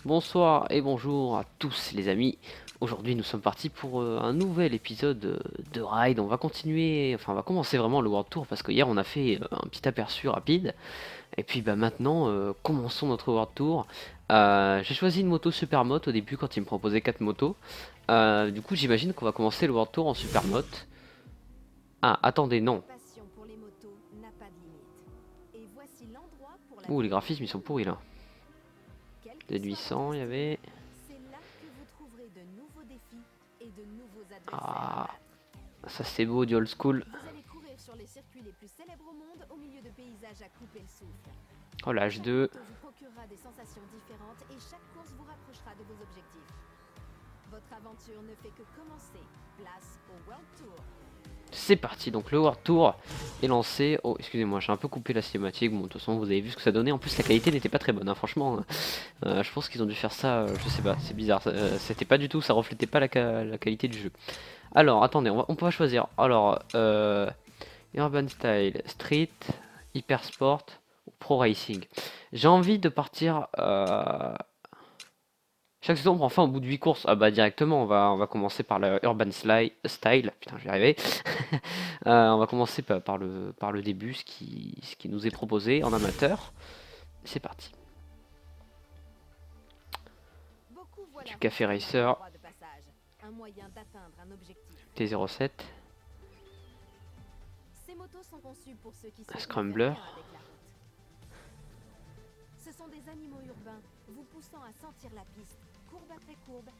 Bonsoir et bonjour à tous les amis. Aujourd'hui nous sommes partis pour un nouvel épisode de Ride. On va continuer, enfin on va commencer vraiment le World Tour parce que hier on a fait un petit aperçu rapide. Et puis bah maintenant commençons notre World Tour. J'ai choisi une moto Supermoto au début quand il me proposait 4 motos. Du coup j'imagine qu'on va commencer le World Tour en Supermoto. Ah attendez non. Ouh les graphismes ils sont pourris là. Z800 il y avait... Ah, ça c'est beau du old school. Oh la H2. C'est parti, donc le World Tour est lancé. Oh, excusez-moi, j'ai un peu coupé la cinématique. Bon, de toute façon, vous avez vu ce que ça donnait. En plus, la qualité n'était pas très bonne, hein, franchement. Je pense qu'ils ont dû faire ça, je sais pas, c'est bizarre. C'était pas du tout, ça reflétait pas la qualité du jeu. Alors, attendez, on peut choisir. Alors, Urban Style, Street, Hyper Sport, Pro Racing. J'ai envie de partir. Chaque saison on prend fin au bout de 8 courses. Ah bah directement, on va commencer par le Urban Style. Putain, je vais y arriver. On va commencer par le début, ce qui nous est proposé en amateur. C'est parti. Du Café Racer. T07. Un Scrambler. Ce sont des animaux urbains, vous poussant à sentir la piste, courbe après courbe,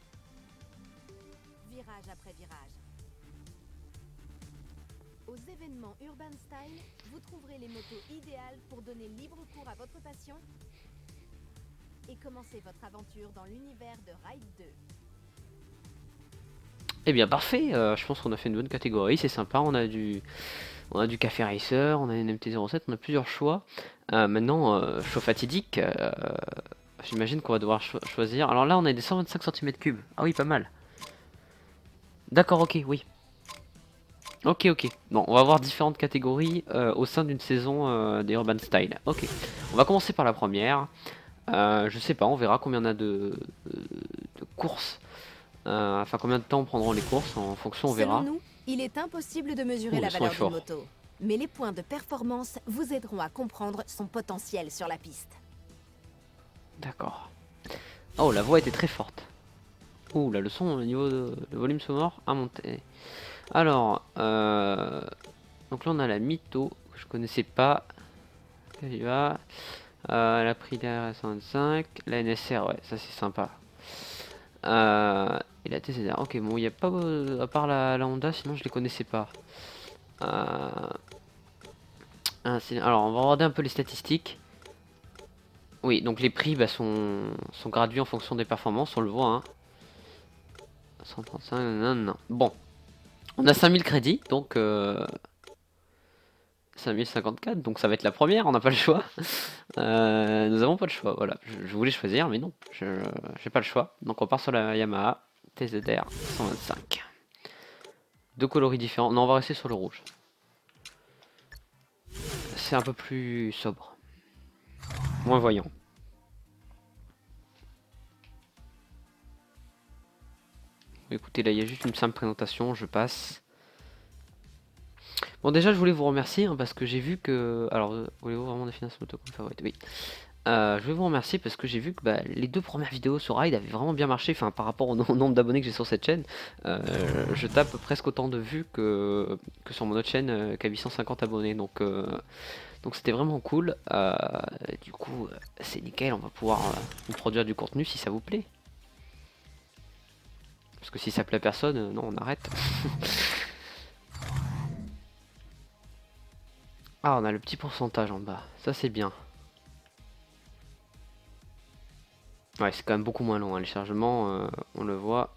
virage après virage. Aux événements Urban Style, vous trouverez les motos idéales pour donner libre cours à votre passion et commencer votre aventure dans l'univers de Ride 2. Eh bien parfait, je pense qu'on a fait une bonne catégorie, c'est sympa, on a du Café Racer, on a une MT-07, on a plusieurs choix. Maintenant, choix fatidique, j'imagine qu'on va devoir choisir. Alors là on a des 125 cm3, ah oui pas mal. D'accord, ok, oui. Ok, ok. Bon, on va voir différentes catégories au sein d'une saison des Urban Style. Ok, on va commencer par la première. Je sais pas, on verra combien on a de courses. Enfin, combien de temps prendront les courses en fonction, on Selon verra. nous, il est impossible de mesurer Ouh, la le son est valeur d'une fort. moto. Mais les points de performance vous aideront à comprendre son potentiel sur la piste. D'accord. Oh, la voix était très forte. Ouh, la leçon au niveau de le volume sonore a monté. Alors, donc là on a la Mytho, que je connaissais pas. Elle y va. La Aprilia 125, la NSR, ouais, ça c'est sympa. Et la TCR, ok, bon, il n'y a pas, à part la Honda, sinon je les connaissais pas. Alors, on va regarder un peu les statistiques. Oui, donc les prix bah, sont gradués en fonction des performances, on le voit. Hein. 135, non, non. Bon, on a 5000 crédits, donc 5054, donc ça va être la première, on n'a pas le choix. Nous avons pas le choix, voilà. Je voulais choisir, mais non, j'ai pas le choix. Donc on part sur la Yamaha TZR 125. Deux coloris différents. Non, on va rester sur le rouge. C'est un peu plus sobre. Moins voyant. Écoutez, là, il y a juste une simple présentation, je passe. Bon, déjà, je voulais vous remercier, hein, parce que j'ai vu que... Alors, voulez-vous vraiment définir ce moto comme favorite? Oui. Je vais vous remercier parce que j'ai vu que bah, les deux premières vidéos sur Ride avaient vraiment bien marché, enfin par rapport au nombre d'abonnés que j'ai sur cette chaîne. Je tape presque autant de vues que sur mon autre chaîne qui a 850 abonnés, donc c'était vraiment cool. Du coup c'est nickel, on va pouvoir vous produire du contenu si ça vous plaît. Parce que si ça plaît à personne, non on arrête. Ah, on a le petit pourcentage en bas, ça c'est bien. Ouais, c'est quand même beaucoup moins long, hein. Les chargements, on le voit.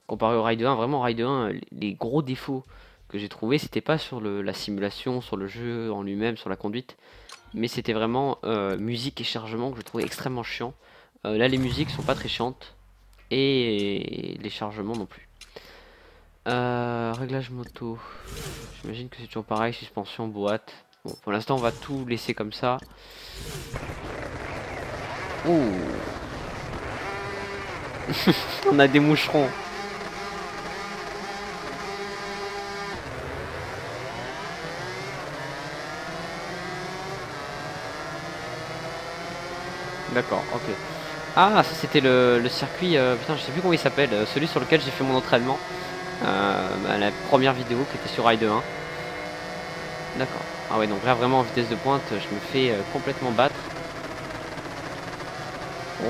Comparé au Ride 1, vraiment Ride 1, les gros défauts que j'ai trouvé, c'était pas sur la simulation, sur le jeu en lui-même, sur la conduite, mais c'était vraiment musique et chargement que je trouvais extrêmement chiant. Là, les musiques sont pas très chiantes, et les chargements non plus. Réglage moto, j'imagine que c'est toujours pareil, suspension, boîte. Bon, pour l'instant, on va tout laisser comme ça. Ouh. On a des moucherons. D'accord, ok. Ah, ça c'était le circuit, putain je sais plus comment il s'appelle, celui sur lequel j'ai fait mon entraînement. Bah, la première vidéo qui était sur Ride 1. D'accord. Ah ouais, donc là vraiment en vitesse de pointe, je me fais complètement battre.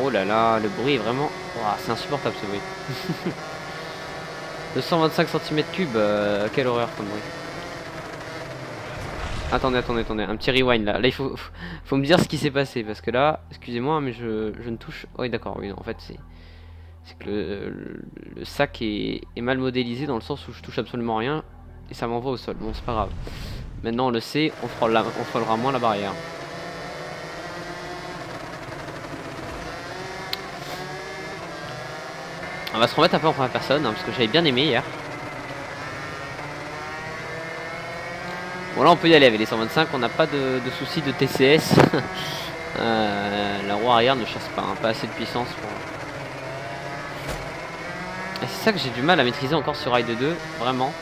Oh là là, le bruit est vraiment... Ouah, c'est insupportable ce bruit. 225 cm3, quelle horreur comme bruit. Attendez, un petit rewind là. Là il faut me dire ce qui s'est passé parce que là, excusez-moi mais je ne touche... Oh, oui d'accord, oui non, en fait c'est que le sac est mal modélisé dans le sens où je touche absolument rien et ça m'envoie au sol. Bon c'est pas grave. Maintenant on le sait, on frôlera moins la barrière. On va se remettre un peu en première personne hein, parce que j'avais bien aimé hier. Bon là on peut y aller avec les 125, on n'a pas de soucis de TCS. La roue arrière ne chasse pas, hein, pas assez de puissance pour... C'est ça que j'ai du mal à maîtriser encore sur Ride 2, vraiment.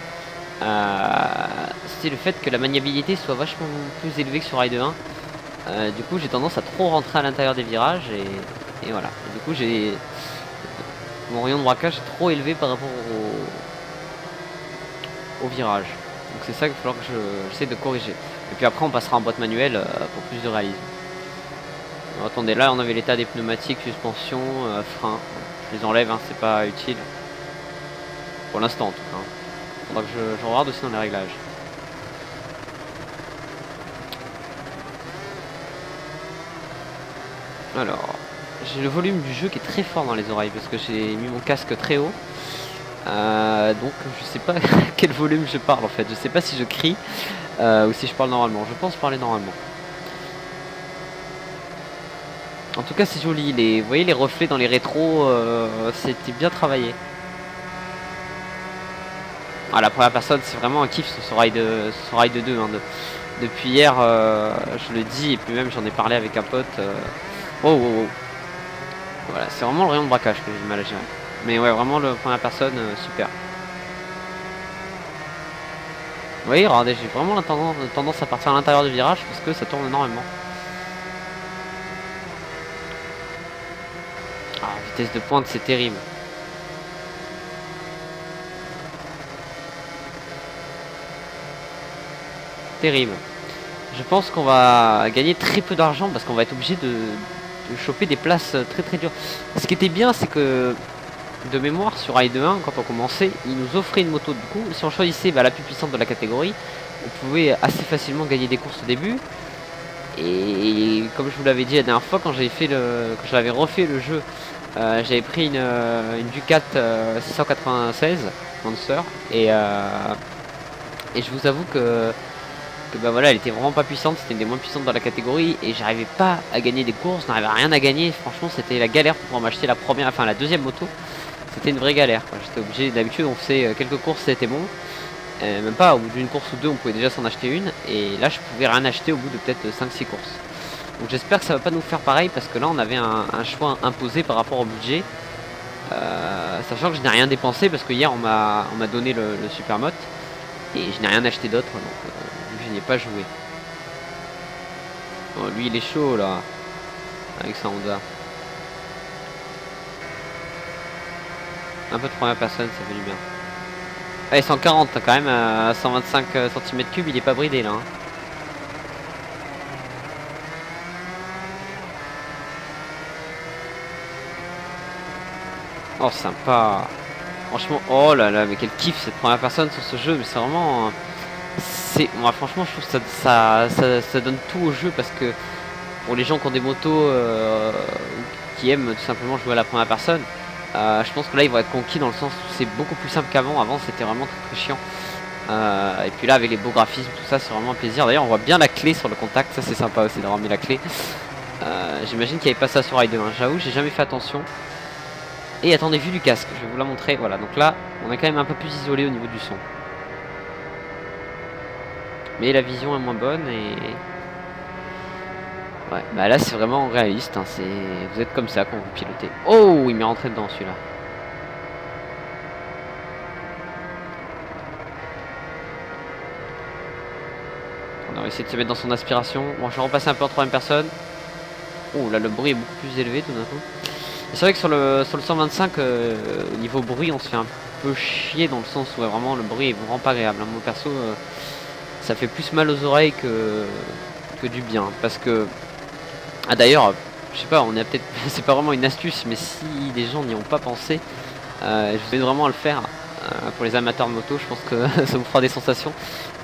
C'est le fait que la maniabilité soit vachement plus élevée que sur Ride 1. Du coup j'ai tendance à trop rentrer à l'intérieur des virages et voilà. Et du coup j'ai... Mon rayon de braquage est trop élevé par rapport au virage. Donc c'est ça qu'il va falloir que j'essaie de corriger. Et puis après on passera en boîte manuelle pour plus de réalisme. Alors, attendez, là on avait l'état des pneumatiques, suspension, frein. Je les enlève, hein, c'est pas utile. Pour l'instant en tout cas. Faudra que je regarde aussi dans les réglages. Alors, j'ai le volume du jeu qui est très fort dans les oreilles parce que j'ai mis mon casque très haut. Donc je sais pas à quel volume je parle en fait. Je sais pas si je crie ou si je parle normalement. Je pense parler normalement. En tout cas c'est joli. Vous voyez les reflets dans les rétros, c'était bien travaillé. Ah, la première personne c'est vraiment un kiff sur Ride 2 hein, depuis hier je le dis et puis même j'en ai parlé avec un pote. Oh, oh, oh. Voilà, c'est vraiment le rayon de braquage que j'ai du mal à gérer. Mais ouais, vraiment le première personne, super. Vous voyez, regardez, j'ai vraiment tendance à partir à l'intérieur du virage parce que ça tourne énormément. Ah, vitesse de pointe, c'est terrible. Terrible. Je pense qu'on va gagner très peu d'argent parce qu'on va être obligé de choper des places très très dures. Ce qui était bien, c'est que de mémoire sur Ride 1, quand on commençait, il nous offrait une moto. Du coup, si on choisissait la plus puissante de la catégorie, on pouvait assez facilement gagner des courses au début. Et comme je vous l'avais dit la dernière fois, quand j'avais refait le jeu, j'avais pris une Ducat 696 Lancer et je vous avoue que bah voilà, elle était vraiment pas puissante, c'était une des moins puissantes dans la catégorie et j'arrivais pas à gagner des courses, n'arrivais à rien à gagner. Franchement, c'était la galère pour pouvoir m'acheter la deuxième moto. C'était une vraie galère. J'étais obligé, d'habitude on faisait quelques courses, c'était bon. Même pas, au bout d'une course ou deux, on pouvait déjà s'en acheter une. Et là, je pouvais rien acheter au bout de peut-être 5-6 courses. Donc j'espère que ça va pas nous faire pareil parce que là, on avait un choix imposé par rapport au budget. Sachant que je n'ai rien dépensé parce que hier, on m'a donné le Supermote. Et je n'ai rien acheté d'autre, donc je n'y ai pas joué. Oh, lui, il est chaud là, avec sa Honda. Un peu de première personne, ça fait du bien. Allez, 140 quand même, à 125 cm3, il est pas bridé là. Hein. Oh, sympa. Franchement, oh là là, mais quel kiff cette première personne sur ce jeu, mais c'est vraiment... Moi franchement, je trouve que ça donne tout au jeu parce que pour les gens qui ont des motos qui aiment tout simplement jouer à la première personne, je pense que là ils vont être conquis dans le sens où c'est beaucoup plus simple qu'avant. Avant c'était vraiment très, très chiant. Et puis là avec les beaux graphismes, tout ça c'est vraiment un plaisir. D'ailleurs on voit bien la clé sur le contact, ça c'est sympa aussi d'avoir mis la clé. J'imagine qu'il n'y avait pas ça sur Ride 1, j'avoue j'ai jamais fait attention. Et attendez, vue du casque, je vais vous la montrer. Voilà, donc là on est quand même un peu plus isolé au niveau du son. Mais la vision est moins bonne et Ouais, bah là c'est vraiment réaliste, hein, vous êtes comme ça quand vous pilotez. Oh, il m'est rentré dedans celui-là. On va essayer de se mettre dans son aspiration. Bon, je vais repasser un peu en troisième personne. Oh là, le bruit est beaucoup plus élevé tout d'un coup. C'est vrai que sur le 125, au niveau bruit, on se fait un peu chier dans le sens où vraiment le bruit est vraiment pas agréable. Moi perso, ça fait plus mal aux oreilles que du bien. Parce que, ah d'ailleurs, je sais pas, on est peut-être, c'est pas vraiment une astuce, mais si des gens n'y ont pas pensé, je vous aide vraiment à le faire. Pour les amateurs de moto, je pense que ça vous fera des sensations.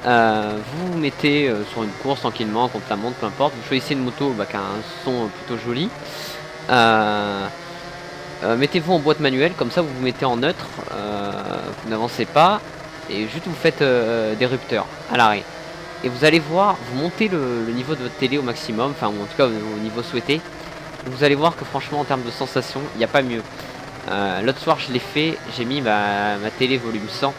Vous vous mettez sur une course tranquillement, contre la montre, peu importe. Vous choisissez une moto qui a un son plutôt joli. Euh, Mettez-vous en boîte manuelle, comme ça vous vous mettez en neutre, vous n'avancez pas, et juste vous faites des rupteurs à l'arrêt. Et vous allez voir, vous montez le niveau de votre télé au maximum, enfin ou en tout cas au niveau souhaité. Vous allez voir que franchement en termes de sensation, il n'y a pas mieux. L'autre soir je l'ai fait, j'ai mis ma télé volume 100.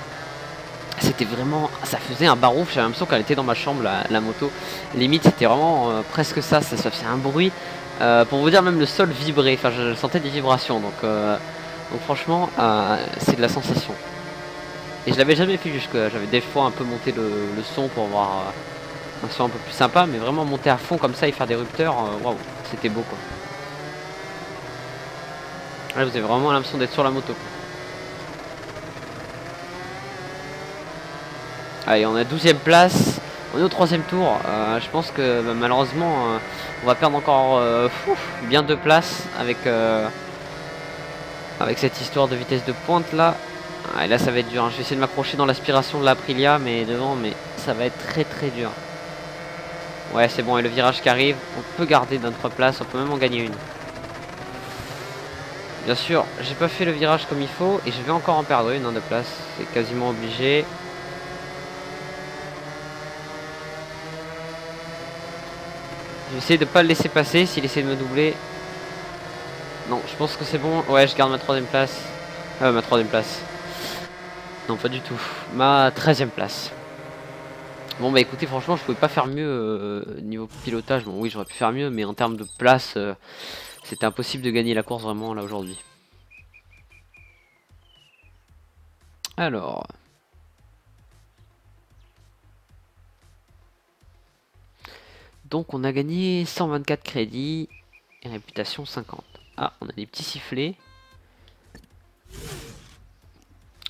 C'était vraiment, ça faisait un barouf, j'avais l'impression qu'elle était dans ma chambre la moto. Limite c'était vraiment presque ça faisait un bruit. Pour vous dire, même le sol vibrait, enfin je sentais des vibrations, donc franchement c'est de la sensation. Et je l'avais jamais fait jusque là, j'avais des fois un peu monté le son pour avoir un son un peu plus sympa, mais vraiment monter à fond comme ça et faire des rupteurs, waouh, c'était beau quoi. Là vous avez vraiment l'impression d'être sur la moto. Allez, on a 12ème place, on est au 3ème tour. Je pense que bah, malheureusement on va perdre encore bien 2 places avec cette histoire de vitesse de pointe là. Et là ça va être dur, hein. Je vais essayer de m'accrocher dans l'aspiration de l'Aprilia mais devant, mais ça va être très dur. Ouais, c'est bon, et le virage qui arrive, on peut garder notre place, on peut même en gagner une. Bien sûr, j'ai pas fait le virage comme il faut et je vais encore en perdre une de place, c'est quasiment obligé. Je vais essayer de pas le laisser passer s'il essaie de me doubler. Non, je pense que c'est bon. Ouais, je garde ma 3ème place. Ma 3ème place. Non, pas du tout. Ma 13ème place. Bon bah écoutez, franchement je pouvais pas faire mieux niveau pilotage. Bon oui, j'aurais pu faire mieux, mais en termes de place c'était impossible de gagner la course vraiment là aujourd'hui. Alors, donc on a gagné 124 crédits et réputation 50. Ah, on a des petits sifflets.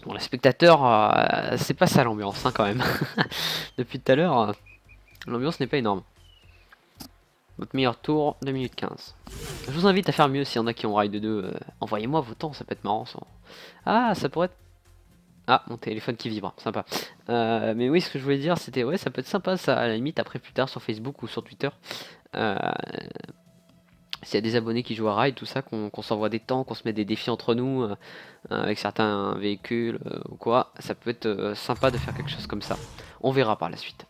Bon, les spectateurs, c'est pas ça l'ambiance hein, quand même. Depuis tout à l'heure, l'ambiance n'est pas énorme. Votre meilleur tour, 2 minutes 15. Je vous invite à faire mieux s'il y en a qui ont ride 2. Envoyez-moi vos temps, ça peut être marrant ça. Ah, ça pourrait être... Ah, mon téléphone qui vibre, sympa. Mais oui, ce que je voulais dire, c'était ouais, ça peut être sympa ça, à la limite, après plus tard sur Facebook ou sur Twitter. Euh, S'il y a des abonnés qui jouent à Ride, tout ça, qu'on s'envoie des temps, qu'on se met des défis entre nous, avec certains véhicules ou quoi, ça peut être sympa de faire quelque chose comme ça. On verra par la suite.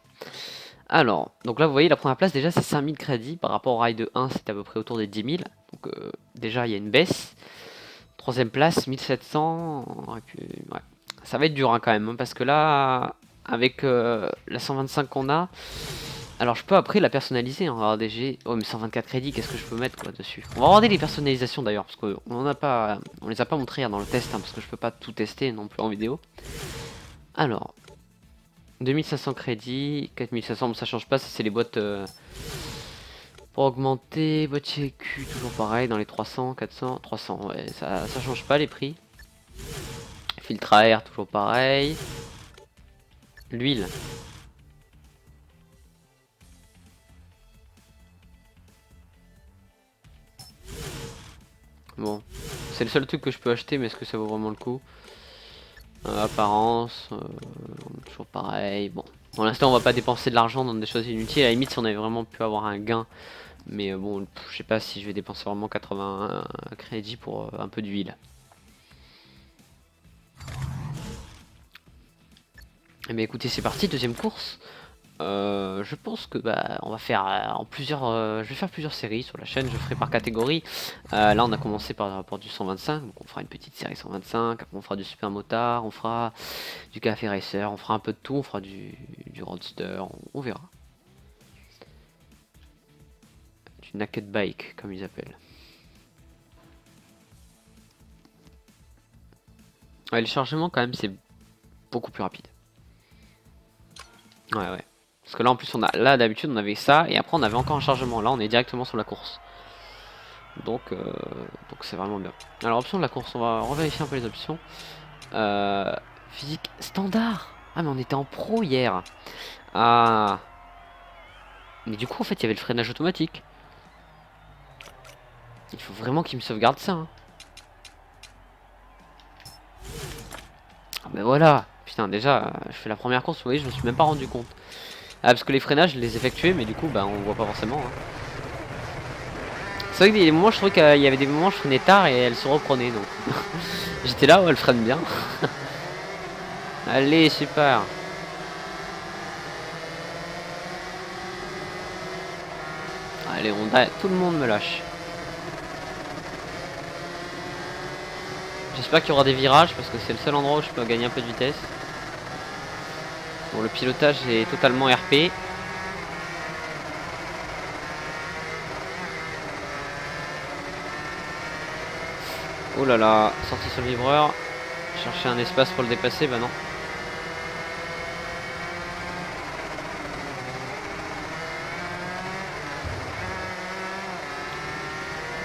Alors, donc là vous voyez la première place déjà c'est 5000 crédits par rapport au Ride 1 c'était à peu près autour des 10 000. Donc déjà il y a une baisse. Troisième place 1700. Ouais. Ça va être dur hein, quand même hein, parce que là avec la 125 qu'on a, alors je peux après la personnaliser. On va avoir des G. Oh mais 124 crédits, qu'est-ce que je peux mettre quoi dessus? On va regarder les personnalisations d'ailleurs parce on les a pas montrées hein, dans le test hein, parce que je peux pas tout tester non plus en vidéo. Alors 2500 crédits, 4500, bon, ça change pas, ça c'est les boîtes pour augmenter, boîte sécu, toujours pareil, dans les 300, 400, 300, ouais, ça change pas les prix. Filtre à air, toujours pareil. L'huile. Bon, c'est le seul truc que je peux acheter, mais est-ce que ça vaut vraiment le coup? Apparence, toujours pareil, bon. Pour l'instant, on va pas dépenser de l'argent dans des choses inutiles. À la limite, si on avait vraiment pu avoir un gain. Mais bon, je sais pas si je vais dépenser vraiment 80 crédits pour un peu d'huile. Eh bien écoutez, c'est parti, deuxième course. Je pense que bah, on va faire je vais faire plusieurs séries sur la chaîne, je ferai par catégorie. Là on a commencé par le rapport du 125, donc on fera une petite série 125, après on fera du super motard, on fera du café racer, on fera un peu de tout, on fera du roadster, on verra. Du du naked bike, comme ils appellent. Ouais, le chargement, quand même, c'est beaucoup plus rapide. Ouais, ouais. Parce que là, en plus, là, d'habitude, on avait ça, et après, on avait encore un chargement. Là, on est directement sur la course. Donc c'est vraiment bien. Alors, option de la course, on va revérifier un peu les options. Physique standard. Ah, mais on était en pro hier. Ah. Mais du coup, en fait, il y avait le freinage automatique. Il faut vraiment qu'il me sauvegarde ça. Hein. Ah, ben voilà. Putain, déjà, je fais la première course, vous voyez, je me suis même pas rendu compte. Ah, parce que les freinages, je les effectuais, mais du coup, bah, on voit pas forcément. Hein. C'est vrai que des moments, je trouvais qu'il y avait des moments, je freinais tard et elle se reprenait, donc. J'étais là, ouais, elle freine bien. Allez, super. Allez, tout le monde me lâche. J'espère qu'il y aura des virages parce que c'est le seul endroit où je peux gagner un peu de vitesse. Bon, le pilotage est totalement RP. Oh là là, sortie sur le livreur. Chercher un espace pour le dépasser, bah non.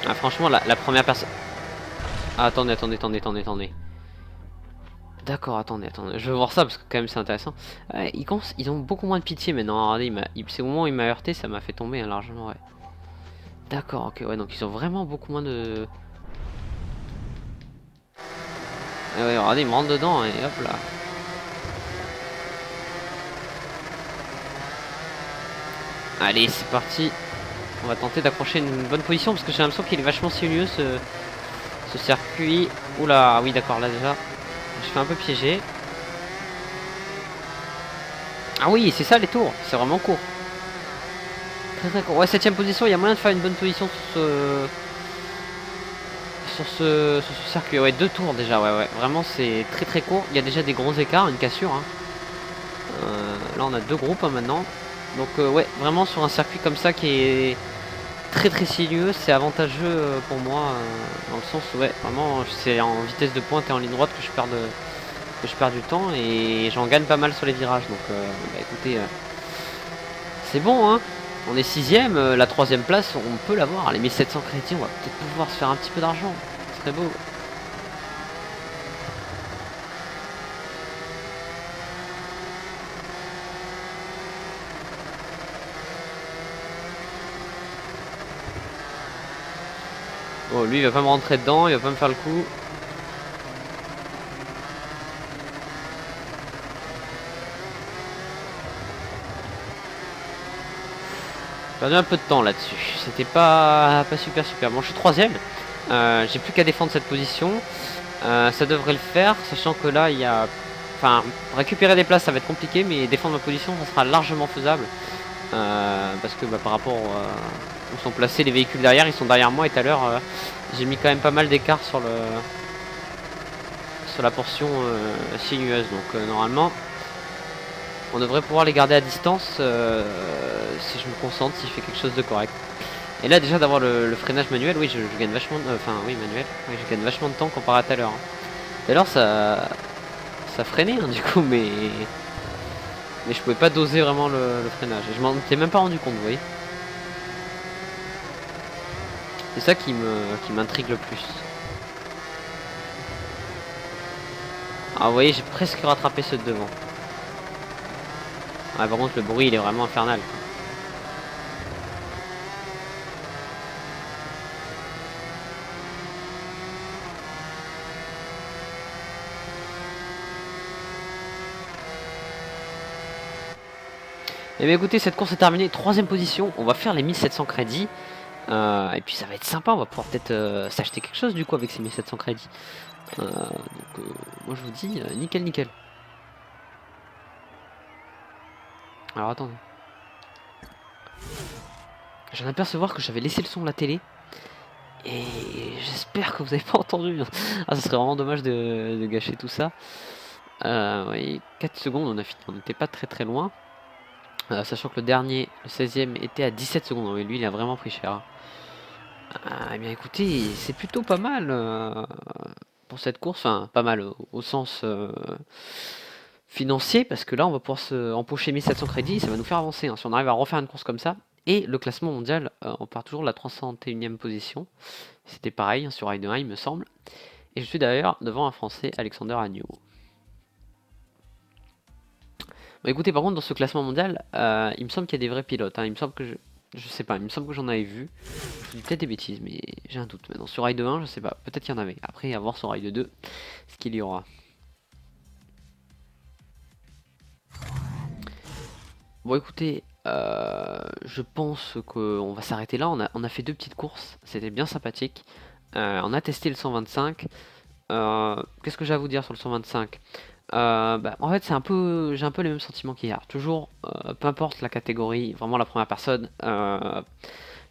Ah, franchement, la première personne... Ah, attendez. D'accord, attendez. Je veux voir ça parce que quand même c'est intéressant. Ouais, ils ont beaucoup moins de pitié maintenant. Regardez, c'est au moment où il m'a heurté, ça m'a fait tomber hein, largement, ouais. D'accord, ok, ouais, donc ils ont vraiment beaucoup moins de... Ah ouais, regardez, ils me rentrent dedans et hop là. Allez, c'est parti. On va tenter d'accrocher une bonne position parce que j'ai l'impression qu'il est vachement sinueux ce circuit. Oula, oui d'accord, là déjà, je fais un peu piéger. Ah oui, c'est ça les tours, c'est vraiment court. Très court. Ouais, 7ème position, il y a moyen de faire une bonne position sur ce circuit. Ouais, 2 tours déjà, ouais. Vraiment, c'est très court. Il y a déjà des gros écarts, une cassure. Hein. Là, on a 2 groupes hein, maintenant. Donc, ouais, vraiment sur un circuit comme ça qui est très sinueux, c'est avantageux pour moi. Dans le sens où, ouais, vraiment, c'est en vitesse de pointe et en ligne droite que je perds du temps et j'en gagne pas mal sur les virages. Donc, bah, écoutez, c'est bon, hein. On est 6ème, la 3ème place, on peut l'avoir. Les 1700 crédits, on va peut-être pouvoir se faire un petit peu d'argent. Ce serait beau. Bon, lui, il va pas me rentrer dedans, il va pas me faire le coup. J'ai perdu un peu de temps là-dessus. C'était pas super. Bon, je suis 3ème. J'ai plus qu'à défendre cette position. Ça devrait le faire, sachant que là, il y a... Enfin, récupérer des places, ça va être compliqué, mais défendre ma position, ça sera largement faisable. Parce que bah, par rapport où sont placés les véhicules derrière, ils sont derrière moi et tout à l'heure, j'ai mis quand même pas mal d'écart sur la portion sinueuse. Donc normalement, on devrait pouvoir les garder à distance si je me concentre, si je fais quelque chose de correct. Et là déjà d'avoir le freinage manuel, oui je gagne vachement, enfin oui manuel, oui, je gagne vachement de temps comparé à tout à l'heure. Hein. Tout à l'heure ça freinait hein, du coup, mais je pouvais pas doser vraiment le freinage. Et je m'en étais même pas rendu compte, vous voyez. C'est ça qui m'intrigue le plus. Ah vous voyez, j'ai presque rattrapé ceux de devant. Ah, par contre le bruit il est vraiment infernal. Et bien écoutez, cette course est terminée, 3ème position, on va faire les 1700 crédits. Et puis ça va être sympa, on va pouvoir peut-être s'acheter quelque chose du coup avec ces 1700 crédits. Donc moi je vous dis, nickel. Alors attendez. Je viens d'apercevoir que j'avais laissé le son de la télé. Et j'espère que vous avez pas entendu. Ah, ça serait vraiment dommage de gâcher tout ça. Oui, 4 secondes, on n'était pas très loin. Sachant que le dernier, le 16e, était à 17 secondes. Oui, lui, il a vraiment pris cher. Eh bien, écoutez, c'est plutôt pas mal pour cette course. Enfin, pas mal au sens financier, parce que là, on va pouvoir se empocher 1700 crédits. Ça va nous faire avancer, hein, si on arrive à refaire une course comme ça. Et le classement mondial, on part toujours de la 301e position. C'était pareil, hein, sur Ride 1, il me semble. Et je suis d'ailleurs devant un Français, Alexander Agnew. Bah écoutez, par contre, dans ce classement mondial, il me semble qu'il y a des vrais pilotes, hein. Il me semble que je sais pas, il me semble que j'en avais vu. Je dis peut-être des bêtises, mais j'ai un doute maintenant. Sur Ride 1, je sais pas, peut-être qu'il y en avait. Après, à voir sur Ride 2 ce qu'il y aura. Bon écoutez, je pense qu'on va s'arrêter là. On a fait deux petites courses, c'était bien sympathique. On a testé le 125. Qu'est-ce que j'ai à vous dire sur le 125? Bah, en fait, j'ai un peu les mêmes sentiments qu'hier. Toujours, peu importe la catégorie, vraiment la première personne, je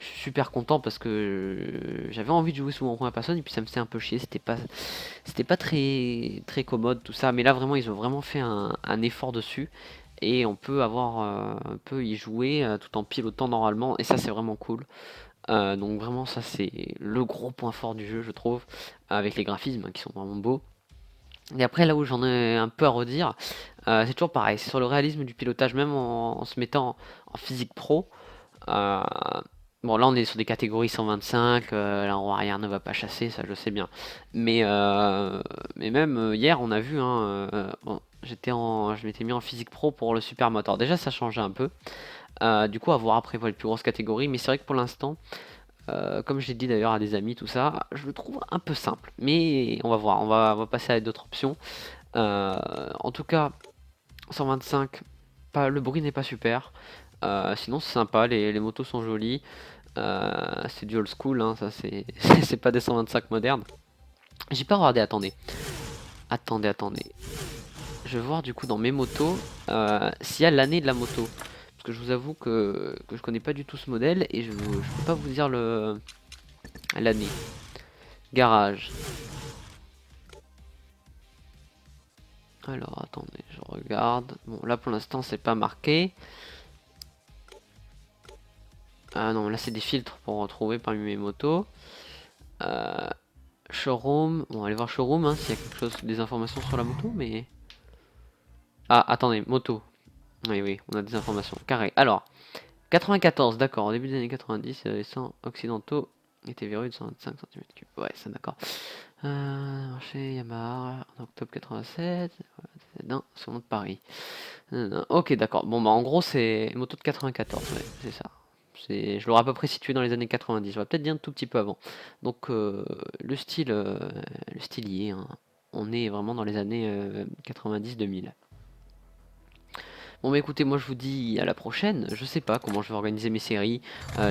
suis super content parce que j'avais envie de jouer souvent en première personne et puis ça me faisait un peu chier. C'était pas très, très commode tout ça. Mais là, vraiment, ils ont vraiment fait un effort dessus et on peut y jouer tout en pilotant normalement et ça, c'est vraiment cool. Donc vraiment, ça, c'est le gros point fort du jeu, je trouve, avec les graphismes hein, qui sont vraiment beaux. Et après, là où j'en ai un peu à redire, c'est toujours pareil, c'est sur le réalisme du pilotage, même en se mettant en physique pro. Euh, bon, là, on est sur des catégories 125, la roue arrière ne va pas chasser, ça je sais bien. Mais même hier, on a vu, hein, bon, je m'étais mis en physique pro pour le super moteur. Déjà, ça changeait un peu. Du coup, à voir après pour les plus grosses catégories, mais c'est vrai que pour l'instant, comme j'ai dit d'ailleurs à des amis, tout ça, je le trouve un peu simple. Mais on va voir, on va passer à d'autres options. En tout cas, 125, le bruit n'est pas super. Sinon, c'est sympa, les motos sont jolies. C'est du old school, hein, ça c'est c'est pas des 125 modernes. J'ai pas regardé, attendez. Attendez. Je vais voir du coup dans mes motos s'il y a l'année de la moto. Parce que je vous avoue que je connais pas du tout ce modèle et je peux pas vous dire l'année. Garage. Alors attendez, je regarde. Bon, là pour l'instant c'est pas marqué. Ah non, là c'est des filtres pour retrouver parmi mes motos. Euh, Showroom. Bon, allez voir showroom hein, s'il y a quelque chose, des informations sur la moto, mais. Ah, attendez, moto. Oui, on a des informations. Carré. Alors, 94, d'accord. Au début des années 90, les 100 occidentaux étaient verrouillés de 125 cm3. Ouais, ça d'accord. Marché Yamaha en octobre 87. Non, sur de Paris. Ok, d'accord. Bon, bah en gros, c'est moto de 94, ouais, c'est ça. Je l'aurais à peu près situé dans les années 90. On va peut-être dire un tout petit peu avant. Donc, le style y est, hein. On est vraiment dans les années 90-2000. Bon bah écoutez, moi je vous dis à la prochaine. Je sais pas comment je vais organiser mes séries.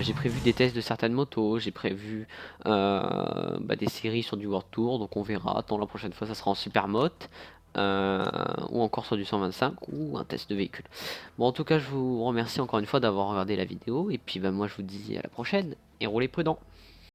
J'ai prévu des tests de certaines motos, j'ai prévu des séries sur du World Tour, donc on verra. Tant la prochaine fois ça sera en Supermoto, ou encore sur du 125 ou un test de véhicule. Bon en tout cas je vous remercie encore une fois d'avoir regardé la vidéo et puis bah moi je vous dis à la prochaine et roulez prudent.